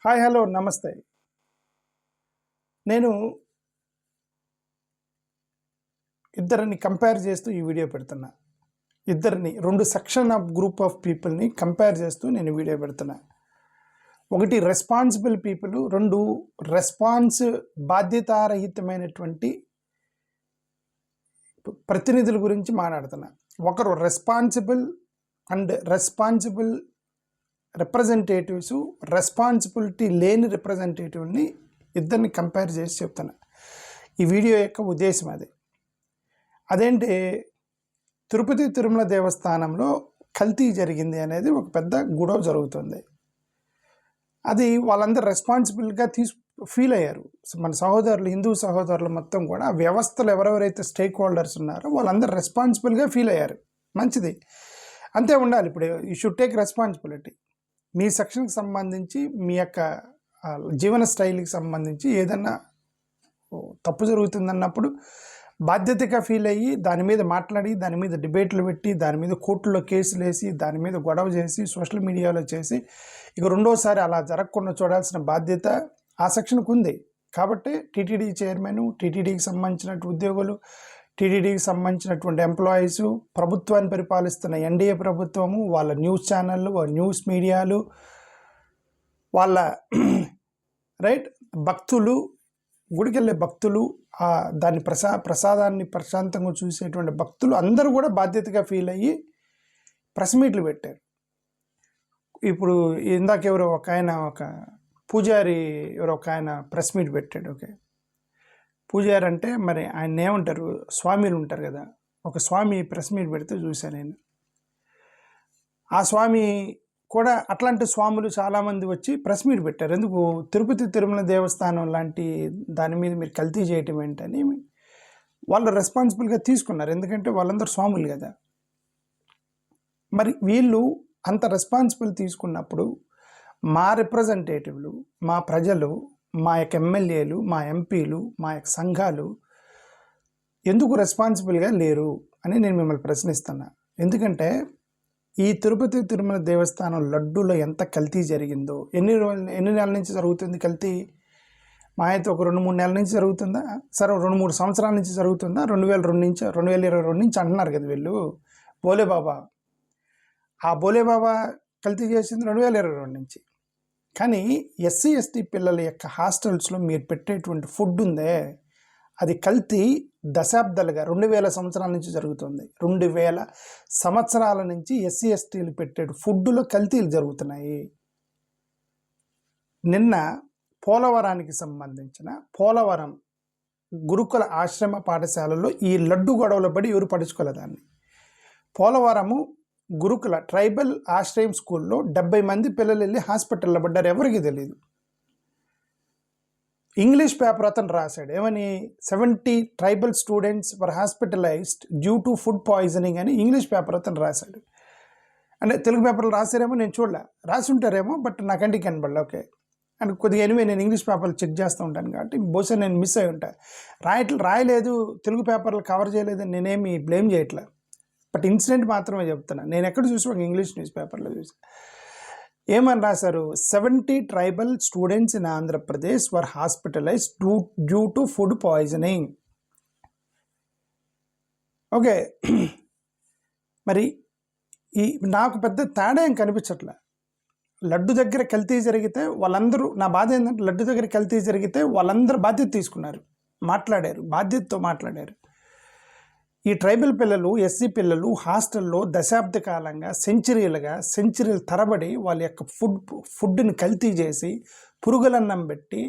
Hi hello నమస్తే. నేను ఇద్దరిని కంపేర్ చేస్తూ ఈ వీడియో పెడుతున్నా. ఇద్దరిని 2 సెక్షన్ ఆఫ్ గ్రూప్ ఆఫ్ పీపుల్ని కంపేర్ చేస్తూ నేను వీడియో పెడుతున్నా. ఒకటి రెస్పాన్సిబుల్ పీపుల్, 2 బాధ్యతారహితమైనటువంటి ప్రతినిధుల గురించి మాట్లాడుతున్నా. ఒకరు రెస్పాన్సిబుల్ రిప్రజెంటేటివ్స్, రెస్పాన్సిబిలిటీ లేని రిప్రజెంటేటివ్ని ఇద్దరిని కంపేర్ చేసి చెప్తున్నా. ఈ వీడియో యొక్క ఉద్దేశం అదేంటి, తిరుపతి తిరుమల దేవస్థానంలో కల్తీ జరిగింది అనేది ఒక పెద్ద గొడవ జరుగుతుంది. అది వాళ్ళందరూ రెస్పాన్సిబుల్గా ఫీల్ అయ్యారు. మన సహోదరులు, హిందూ సహోదరులు మొత్తం కూడా వ్యవస్థలు ఎవరెవరైతే స్టేక్ హోల్డర్స్ ఉన్నారో వాళ్ళందరూ రెస్పాన్సిబుల్గా ఫీల్ అయ్యారు. మంచిది, అంతే ఉండాలి. ఇప్పుడు యూ షుడ్ టేక్ రెస్పాన్సిబిలిటీ. మీ సెక్షన్కి సంబంధించి, మీ యొక్క జీవన స్టైల్కి సంబంధించి ఏదన్నా తప్పు జరుగుతుందన్నప్పుడు బాధ్యతగా ఫీల్ అయ్యి దాని మీద మాట్లాడి, దాని మీద డిబేట్లు పెట్టి, దాని మీద కోర్టులో కేసులు వేసి, దాని మీద గొడవ చేసి, సోషల్ మీడియాలో చేసి, ఇక రెండోసారి అలా జరగకుండా చూడాల్సిన బాధ్యత ఆ సెక్షన్కు ఉంది. కాబట్టి టీటీడీ చైర్మన్, టీటీడీకి సంబంధించినటువంటి ఉద్యోగులు, టీటీడీకి సంబంధించినటువంటి ఎంప్లాయీసు, ప్రభుత్వాన్ని పరిపాలిస్తున్న ఎన్డీఏ ప్రభుత్వము, వాళ్ళ న్యూస్ ఛానళ్ళు, న్యూస్ మీడియాలు, వాళ్ళ భక్తులు, గుడికెళ్ళే భక్తులు, దాని ప్రసాదాన్ని ప్రశాంతంగా చూసేటువంటి భక్తులు అందరూ కూడా బాధ్యతగా ఫీల్ అయ్యి ప్రెస్ మీట్లు పెట్టారు. ఇప్పుడు ఇందాక ఒక పూజారి ఒక ఆయన ప్రెస్ మీట్ పెట్టాడు. ఓకే, పూజారి అంటే మరి ఆయన ఏమంటారు, స్వామిలు ఉంటారు కదా, ఒక స్వామి ప్రెస్ మీట్ పెడితే చూశాను నేను. ఆ స్వామి కూడా అట్లాంటి స్వాములు చాలామంది వచ్చి ప్రెస్ మీట్ పెట్టారు. ఎందుకు, తిరుపతి తిరుమల దేవస్థానం లాంటి దాని మీద మీరు కల్తీ చేయటం ఏంటని వాళ్ళు రెస్పాన్సిబుల్గా తీసుకున్నారు. ఎందుకంటే వాళ్ళందరూ స్వాములు కదా. మరి వీళ్ళు అంత రెస్పాన్సిబుల్ తీసుకున్నప్పుడు మా రిప్రజెంటేటివ్లు, మా ప్రజలు, మా యొక్క ఎమ్మెల్యేలు, మా ఎంపీలు, మా యొక్క సంఘాలు ఎందుకు రెస్పాన్సిబుల్గా లేరు అని నేను మిమ్మల్ని ప్రశ్నిస్తున్నా. ఎందుకంటే ఈ తిరుపతి తిరుమల దేవస్థానం లడ్డూలో ఎంత కల్తీ జరిగిందో, ఎన్ని నెలల నుంచి జరుగుతుంది కల్తీ? మా అయితే ఒక 2-3 నెలల నుంచి జరుగుతుందా? సరే, 2-3 సంవత్సరాల నుంచి జరుగుతుందా? 2022 నుంచి అంటున్నారు కదా వీళ్ళు. బోలేబాబా, ఆ బోలేబాబా కల్తీ చేసింది 2022 నుంచి. కానీ ఎస్సీ ఎస్టీ పిల్లల యొక్క హాస్టల్స్లో మీరు పెట్టేటువంటి ఫుడ్ ఉందే, అది కల్తీ దశాబ్దాలుగా 2000 సంవత్సరాల నుంచి జరుగుతుంది. 2000 సంవత్సరాల నుంచి ఎస్సీ ఎస్టీలు పెట్టే ఫుడ్లో కల్తీలు జరుగుతున్నాయి. నిన్న పోలవరానికి సంబంధించిన పోలవరం గురుకుల ఆశ్రమ పాఠశాలలో ఈ లడ్డు గొడవలో పడి ఎవరు పడుచుకోలేదాన్ని. పోలవరము గురుకుల ట్రైబల్ ఆశ్రయం స్కూల్లో 70 మంది పిల్లలు వెళ్ళి హాస్పిటల్లో పడ్డారు, ఎవరికి తెలియదు. ఇంగ్లీష్ పేపర్ అతను రాశాడు ఏమని, 70 tribal students were hospitalised due to food poisoning అని ఇంగ్లీష్ పేపర్ అతను రాశాడు. అంటే తెలుగు పేపర్లు రాశారేమో, నేను చూడలే, రాసి ఉంటారేమో, బట్ నా కంటికి కనబడలే. ఓకే, అండ్ కొద్దిగా ఎనివే నేను ఇంగ్లీష్ పేపర్లు చెక్ చేస్తూ ఉంటాను కాబట్టి బహుశా నేను మిస్ అయి ఉంటాను. రాయలేదు, తెలుగు పేపర్లు కవర్ చేయలేదని నేనేమి బ్లేమ్ చేయట్లే, బట్ ఇన్సిడెంట్ మాత్రమే చెప్తున్నా. నేను ఎక్కడ చూసి ఒక ఇంగ్లీష్ న్యూస్ పేపర్లో చూసి ఏమని రాశారు, 70 tribal students in Andhra Pradesh were hospitalised due to food poisoning. Okay, మరి నాకు పెద్ద తేడా ఏం కనిపించట్లే. లడ్డు దగ్గర కల్తీ జరిగితే వాళ్ళందరూ, నా బాధ ఏంటంటే లడ్డు దగ్గర కల్తీ జరిగితే వాళ్ళందరూ బాధ్యత తీసుకున్నారు, మాట్లాడారు, బాధ్యతతో మాట్లాడారు. ఈ ట్రైబల్ పిల్లలు, ఎస్సీ పిల్లలు హాస్టల్లో దశాబ్ద కాలంగా సెంచరీల తరబడి వాళ్ళ యొక్క ఫుడ్ని కల్తీ చేసి పురుగులన్నం పెట్టి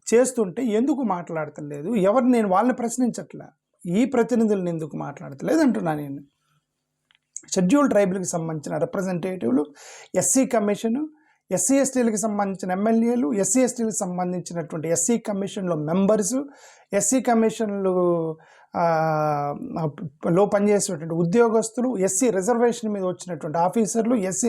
చేస్తుంటే ఎందుకు మాట్లాడతలేదు ఎవరు? నేను వాళ్ళని ప్రశ్నించట్లా, ఈ ప్రతినిధులను ఎందుకు మాట్లాడతలేదు అంటున్నా నేను. షెడ్యూల్డ్ ట్రైబల్కి సంబంధించిన రిప్రజెంటేటివ్లు, ఎస్సీ కమిషను, ఎస్సీ ఎస్టీలకు సంబంధించిన ఎమ్మెల్యేలు, ఎస్సీ ఎస్టీలకు సంబంధించినటువంటి ఎస్సీ కమిషన్లో మెంబర్సు, ఎస్సీ కమిషన్లు లో పనిచేసేటువంటి ఉద్యోగస్తులు, ఎస్సీ రిజర్వేషన్ మీద వచ్చినటువంటి ఆఫీసర్లు, ఎస్సీ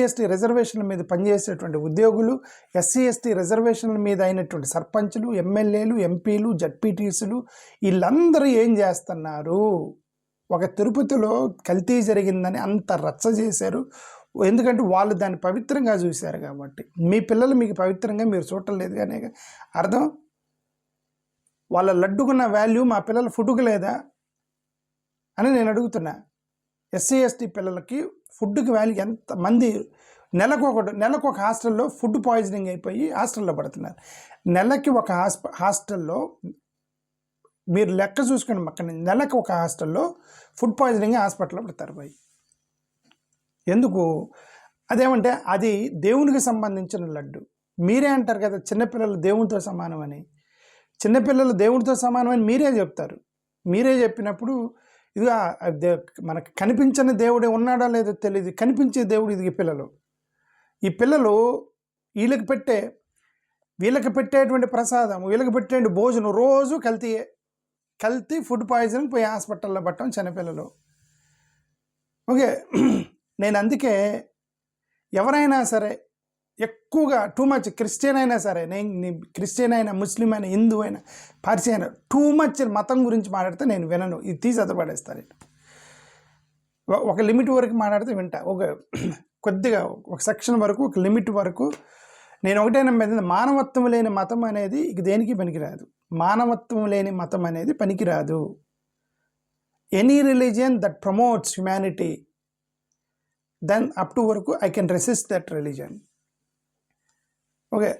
ఎస్టీ రిజర్వేషన్ల మీద పనిచేసేటువంటి ఉద్యోగులు, ఎస్సీ ఎస్టీ రిజర్వేషన్ల మీద అయినటువంటి సర్పంచులు, ఎమ్మెల్యేలు, ఎంపీలు, జడ్పీటీసీలు, వీళ్ళందరూ ఏం చేస్తున్నారు? ఒక తిరుపతిలో కల్తీ జరిగిందని అంత రచ్చ చేశారు. ఎందుకంటే వాళ్ళు దాన్ని పవిత్రంగా చూశారు కాబట్టి. మీ పిల్లలు మీకు పవిత్రంగా మీరు చూడటం లేదు కానీ అర్థం. వాళ్ళ లడ్డుకున్న వాల్యూ మా పిల్లల ఫుడ్కి లేదా అని నేను అడుగుతున్నా. ఎస్సీ ఎస్టీ పిల్లలకి ఫుడ్కి వాల్యూ ఎంతమంది నెలకు ఒక హాస్టల్లో ఫుడ్ పాయిజనింగ్ అయిపోయి హాస్టల్లో పడుతున్నారు. నెలకి ఒక హాస్టల్లో మీరు లెక్క చూసుకోండి, అక్కడ నెలకు ఒక హాస్టల్లో ఫుడ్ పాయిజనింగ్ హాస్పిటల్లో పడతారు పోయి. ఎందుకు? అదేమంటే అది దేవునికి సంబంధించిన లడ్డు. మీరే అంటారు కదా చిన్నపిల్లలు దేవునితో సమానమని. చిన్నపిల్లలు దేవునితో సమానమని మీరే చెప్తారు. మీరే చెప్పినప్పుడు ఇదిగా మనకు కనిపించని దేవుడే ఉన్నాడో లేదో తెలియదు, కనిపించే దేవుడు ఇది. ఈ పిల్లలు వీళ్ళకి పెట్టేటువంటి ప్రసాదం, వీళ్ళకి పెట్టే భోజనం రోజు కల్తీ ఫుడ్ పాయిజన్ పోయి హాస్పిటల్లో పట్టడం చిన్నపిల్లలు. ఓకే, నేను అందుకే ఎవరైనా సరే ఎక్కువగా టూ మచ్, క్రిస్టియన్ అయినా సరే, నేను క్రిస్టియన్ అయినా, ముస్లిం అయినా, హిందూ అయినా, పార్సీ అయినా, టూ మచ్ మతం గురించి మాట్లాడితే నేను వినను. ఇది తీసి అదపడేస్తాను. ఒక లిమిట్ వరకు మాట్లాడితే వింటా. కొద్దిగా ఒక సెక్షన్ వరకు, ఒక లిమిట్ వరకు. నేను ఒకటే నమ్మేది, మానవత్వం లేని మతం అనేది ఇక దేనికి పనికిరాదు. మానవత్వం లేని మతం అనేది పనికిరాదు. Any religion that promotes humanity, then up to వరకు I can resist that religion. Okay,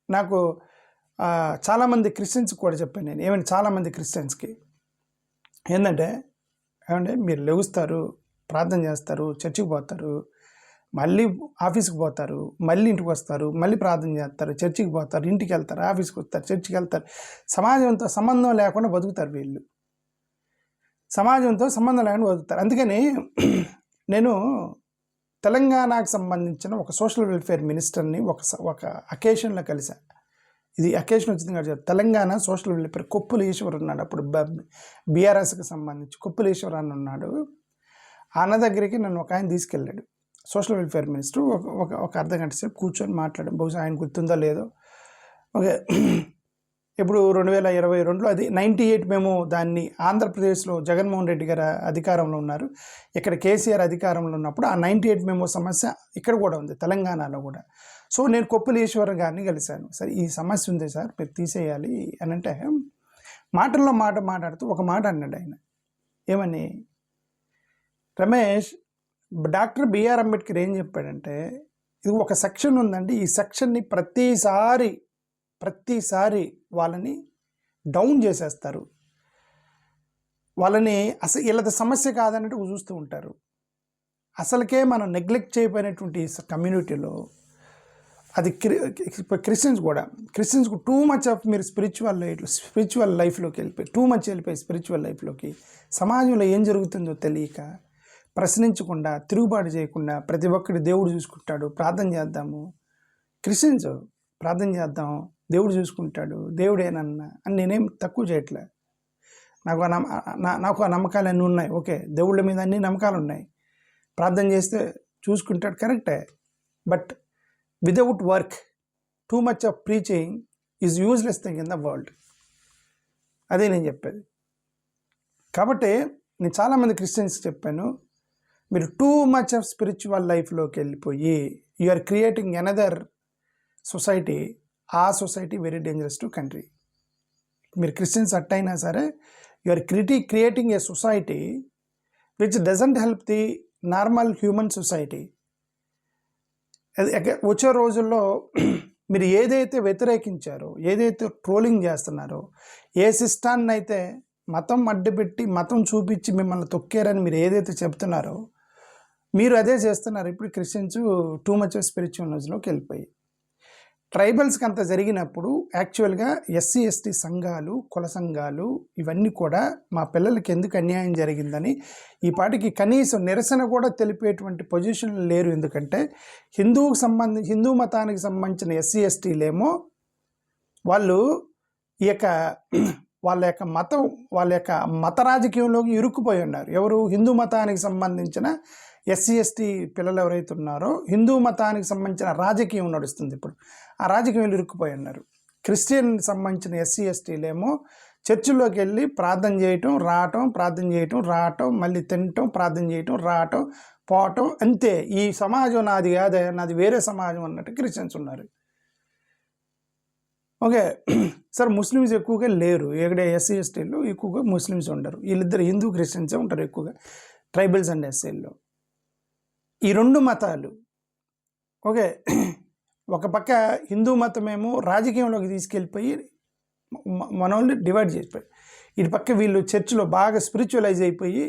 నాకు చాలామంది క్రిస్టియన్స్ కూడా చెప్పాను నేను. ఏమంటే చాలామంది క్రిస్టియన్స్కి ఏంటంటే, మీరు లెగుస్తారు, ప్రార్థన చేస్తారు, చర్చికి పోతారు, మళ్ళీ ఆఫీస్కి పోతారు, మళ్ళీ ఇంటికి వస్తారు, మళ్ళీ ప్రార్థన చేస్తారు, చర్చికి పోతారు, ఇంటికి వెళ్తారు, ఆఫీస్కి వస్తారు, చర్చికి వెళ్తారు. సమాజంతో సంబంధం లేకుండా బతుకుతారు వీళ్ళు. సమాజంతో సంబంధం లేకుండా బతుకుతారు. అందుకని నేను తెలంగాణకు సంబంధించిన ఒక సోషల్ వెల్ఫేర్ మినిస్టర్ని ఒక అకేషన్లో కలిసా. ఇది అకేషన్ వచ్చింది కాబట్టి తెలంగాణ సోషల్ వెల్ఫేర్ కొప్పుల ఈశ్వర్ ఉన్నాడు. అప్పుడు బీఆర్ఎస్కి సంబంధించి కొప్పుల ఈశ్వర్ అని ఉన్నాడు. అన్న దగ్గరికి నన్ను ఒక ఆయన తీసుకెళ్ళాడు, సోషల్ వెల్ఫేర్ మినిస్టర్. ఒక అర్ధగంట సేపు కూర్చొని మాట్లాడాం. బహుశా ఆయన గుర్తుందో లేదో. ఓకే, ఇప్పుడు 2022లో అది 98 మేము దాన్ని ఆంధ్రప్రదేశ్లో జగన్మోహన్ రెడ్డి గారు అధికారంలో ఉన్నారు, ఇక్కడ కేసీఆర్ అధికారంలో ఉన్నప్పుడు ఆ 98 మేము సమస్య ఇక్కడ కూడా ఉంది, తెలంగాణలో కూడా. సో నేను కొప్పుల ఈశ్వర్ గారిని కలిశాను. సరే ఈ సమస్య ఉంది సార్, మీరు తీసేయాలి అని అంటే, మాటల్లో మాట్లాడుతూ ఒక మాట అన్నాడు ఆయన. ఏమని? రమేష్, డాక్టర్ బిఆర్ అంబేద్కర్ ఏం చెప్పాడంటే, ఇది ఒక సెక్షన్ ఉందండి, ఈ సెక్షన్ని ప్రతిసారి వాళ్ళని డౌన్ చేసేస్తారు, వాళ్ళని అసలు వీళ్ళది సమస్య కాదన్నట్టు చూస్తూ ఉంటారు. అసలుకే మనం నెగ్లెక్ట్ చేయబడినటువంటి కమ్యూనిటీలో అది క్రిస్టియన్స్కు టూ మచ్ ఆఫ్ మీరు స్పిరిచువల్ లైఫ్లోకి వెళ్ళిపోయి స్పిరిచువల్ లైఫ్లోకి, సమాజంలో ఏం జరుగుతుందో తెలియక, ప్రశ్నించకుండా, తిరుగుబాటు చేయకుండా, ప్రతి ఒక్కటి దేవుడు చూసుకుంటాడు, ప్రార్థన చేద్దాము, క్రిస్టియన్స్ ప్రార్థన చేద్దాం, దేవుడు చూసుకుంటాడు, దేవుడేనన్నా అని నేనేం తక్కువ చేయట్లే. నాకు ఆ నమ్మకాలు అన్నీ ఉన్నాయి. ఓకే, దేవుళ్ళ మీద అన్ని నమ్మకాలు ఉన్నాయి, ప్రార్థన చేస్తే చూసుకుంటాడు, కరెక్టే. But without work, too much of preaching is useless thing in the world. అదే నేను చెప్పేది. కాబట్టి నేను చాలామంది క్రిస్టియన్స్కి చెప్పాను, మీరు టూ మచ్ ఆఫ్ స్పిరిచువల్ లైఫ్లోకి వెళ్ళిపోయి you are creating another society. ఆ society very dangerous to country. మీరు క్రిస్టియన్స్ అట్టయినా సరే, you are creating a society which doesn't help the normal human society. వచ్చే రోజుల్లో మీరు ఏదైతే వ్యతిరేకించారో, ఏదైతే ట్రోలింగ్ చేస్తున్నారో, ఏ సిస్టాన్ని అయితే మతం అడ్డుపెట్టి, మతం చూపించి మిమ్మల్ని తొక్కారని మీరు ఏదైతే చెప్తున్నారో, మీరు అదే చేస్తున్నారు. ఇప్పుడు క్రిస్టియన్స్ టూ మచ్ స్పిరిచువల్ నాలెడ్జ్లోకి వెళ్ళిపోయి, ట్రైబల్స్కి అంత జరిగినప్పుడు యాక్చువల్గా ఎస్సీ ఎస్టీ సంఘాలు, కుల సంఘాలు ఇవన్నీ కూడా మా పిల్లలకి ఎందుకు అన్యాయం జరిగిందని ఈ పాటికి కనీసం నిరసన కూడా తెలిపేటువంటి పొజిషన్లు లేరు. ఎందుకంటే హిందూ మతానికి సంబంధించిన ఎస్సీ ఎస్టీలేమో వాళ్ళు వాళ్ళ యొక్క మత రాజకీయంలోకి ఇరుక్కుపోయి ఉన్నారు. ఎవరు? హిందూ మతానికి సంబంధించిన ఎస్సీ ఎస్టీ పిల్లలు ఎవరైతే ఉన్నారో, హిందూ మతానికి సంబంధించిన రాజకీయం నడుస్తుంది ఇప్పుడు, ఆ రాజకీయంలో ఇరుక్కుపోయి ఉన్నారు. క్రిస్టియన్ సంబంధించిన ఎస్సీ ఎస్టీలేమో చర్చిలోకి వెళ్ళి ప్రార్థన చేయటం, రావటం, ప్రార్థన చేయటం, రావటం, మళ్ళీ తినటం, ప్రార్థన చేయటం, రావటం, పోవటం అంతే. ఈ సమాజం నాది కాదు, నాది వేరే సమాజం అన్నట్టు క్రిస్టియన్స్ ఉన్నారు. ఓకే. సార్ ముస్లిమ్స్ ఎక్కువగా లేరు ఇక్కడ, ఎస్సీ ఎస్టీలో ఎక్కువగా ముస్లిమ్స్ ఉండరు, వీళ్ళిద్దరు హిందూ క్రిస్టియన్సే ఉంటారు ఎక్కువగా ట్రైబల్స్ అండ్ ఎస్సీల్లో. ఈ రెండు మతాలు ఓకే. ఒక పక్క హిందూ మతమేమో రాజకీయంలోకి తీసుకెళ్ళిపోయి మనల్ని డివైడ్ చేసిపోయి, ఇటు పక్క వీళ్ళు చర్చిలో బాగా స్పిరిచువలైజ్ అయిపోయి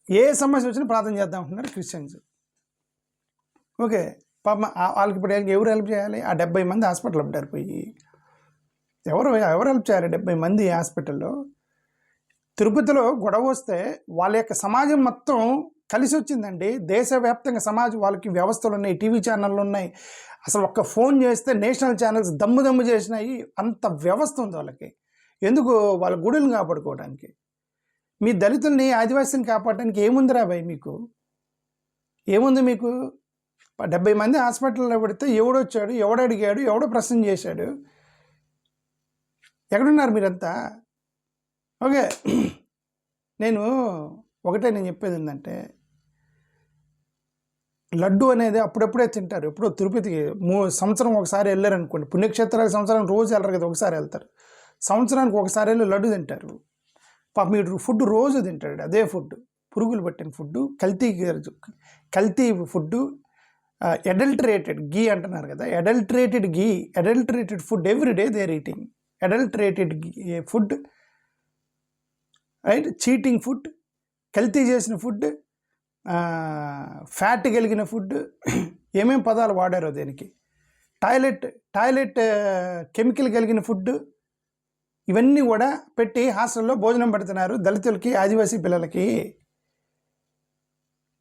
ఏ సమస్య వచ్చినా ప్రార్థన చేద్దాం అంటున్నారు క్రిస్టియన్స్. ఓకే. పాప వాళ్ళకి ఇప్పుడు ఎవరు హెల్ప్ చేయాలి? ఆ 70 మంది హాస్పిటల్ పడ్డారు పోయి, ఎవరు హెల్ప్ చేయాలి 70 మంది హాస్పిటల్లో? తిరుపతిలో గొడవ వస్తే వాళ్ళ యొక్క సమాజం మొత్తం కలిసి వచ్చిందండి. దేశవ్యాప్తంగా సమాజం, వాళ్ళకి వ్యవస్థలు ఉన్నాయి, టీవీ ఛానళ్ళు ఉన్నాయి, అసలు ఒక్క ఫోన్ చేస్తే నేషనల్ ఛానల్స్ దమ్ము చేసినాయి, అంత వ్యవస్థ ఉంది వాళ్ళకి. ఎందుకు? వాళ్ళ గుడులను కాపాడుకోవడానికి. మీ దళితుల్ని ఆదివాసీని కాపాడడానికి ఏముందిరా భయ్ మీకు? ఏముంది మీకు? 70 మంది హాస్పిటల్లో పెడితే ఎవడొచ్చాడు, ఎవడు అడిగాడు, ఎవడో ప్రశ్న చేశాడు? ఎక్కడున్నారు మీరంతా? ఓకే. నేను చెప్పేది ఏంటంటే, లడ్డు అనేది అప్పుడప్పుడే తింటారు. ఎప్పుడో తిరుపతికి సంవత్సరం ఒకసారి వెళ్ళారనుకోండి, పుణ్యక్షేత్రాలకు సంవత్సరానికి రోజు వెళ్ళరు కదా, ఒకసారి వెళ్తారు. సంవత్సరానికి ఒకసారి వెళ్ళి లడ్డు తింటారు. పాప మీరు ఫుడ్ రోజు తింటాడు, అదే ఫుడ్ పురుగులు పట్టిన ఫుడ్, కల్తీ ఫుడ్, అడల్టరేటెడ్ గీ అంటున్నారు కదా, adulterated food everyday they are eating adulterated food, right? Cheating food, కల్తీ చేసిన ఫుడ్, ఫ్యాట్ కలిగిన ఫుడ్, ఏమేం పదాలు వాడారో దేనికి, టాయిలెట్ కెమికల్ కలిగిన ఫుడ్, ఇవన్నీ కూడా పెట్టి హాస్టల్లో భోజనం పెడుతున్నారు దళితులకి, ఆదివాసీ పిల్లలకి.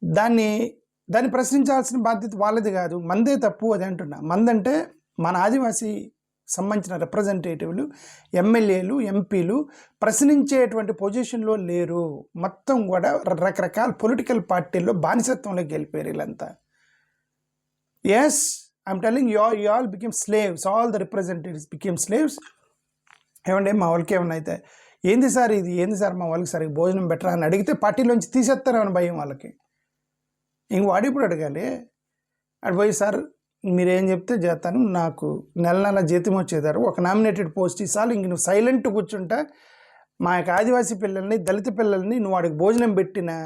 దాన్ని ప్రశ్నించాల్సిన బాధ్యత వాళ్ళది కాదు, మందే తప్పు అది అంటున్నా. మందంటే మన ఆదివాసీ సంబంధించిన రిప్రజెంటేటివ్లు, ఎమ్మెల్యేలు, ఎంపీలు ప్రశ్నించేటువంటి పొజిషన్లో లేరు. మొత్తం కూడా రకరకాల పొలిటికల్ పార్టీల్లో బానిసత్వంలోకి వెళ్ళిపోయారు వీళ్ళంతా. Yes, I'm telling you all became slaves, all the representatives became slaves. ఏమంటే మా వాళ్ళకి ఏమన్నా అయితే ఏంది సార్ మా వాళ్ళకి సరిగ్గా భోజనం బెటర్ అని అడిగితే పార్టీలోంచి తీసేస్తారని భయం వాళ్ళకి. ఇంక వాడు ఇప్పుడు అడగాలి, అటు పోయి సార్ మీరేం చెప్తే చేస్తాను, నాకు నెల జీతం వచ్చేదారు, ఒక నామినేటెడ్ పోస్ట్ ఇస్తాను, ఇంక నువ్వు సైలెంట్ కూర్చుంటా, మా యొక్క ఆదివాసీ పిల్లల్ని, దళిత పిల్లల్ని నువ్వు వాడికి భోజనం పెట్టినా,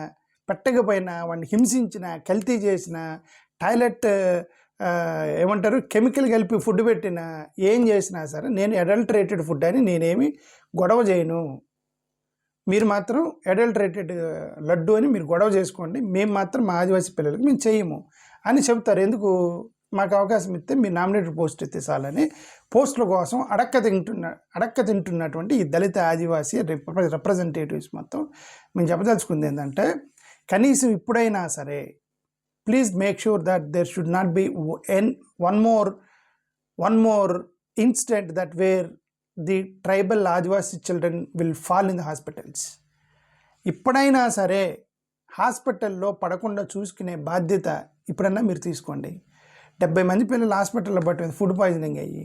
పెట్టకపోయినా, వాడిని హింసించిన, కల్తీ చేసిన, టాయిలెట్ కెమికల్ కలిపి ఫుడ్ పెట్టినా, ఏం చేసినా సరే నేను అడల్టరేటెడ్ ఫుడ్ అని నేనేమి గొడవ చేయను. మీరు మాత్రం అడల్టరేటెడ్ లడ్డు అని మీరు గొడవ చేసుకోండి, మేము మాత్రం మా ఆదివాసీ పిల్లలకి మేము చేయము అని చెప్తారు. ఎందుకు? మాకు అవకాశం ఇస్తే మీరు నామినేటెడ్ పోస్ట్ ఇస్తే చాలని పోస్టుల కోసం అడక్క తింటున్నటువంటి ఈ దళిత ఆదివాసీ రిప్రజెంటేటివ్స్ మొత్తం మేము చెప్పదలుచుకుంది ఏంటంటే, కనీసం ఇప్పుడైనా సరే please make sure that there should not be one more incident that where the tribal Adivasi children will fall in the hospitals. ఇప్పుడైనా సరే హాస్పిటల్లో పడకుండా చూసుకునే బాధ్యత ఇప్పుడన్నా మీరు తీసుకోండి. 70 మంది పిల్లలు హాస్పిటల్లో పట్టింది ఫుడ్ పాయిజనింగ్ అయ్యి.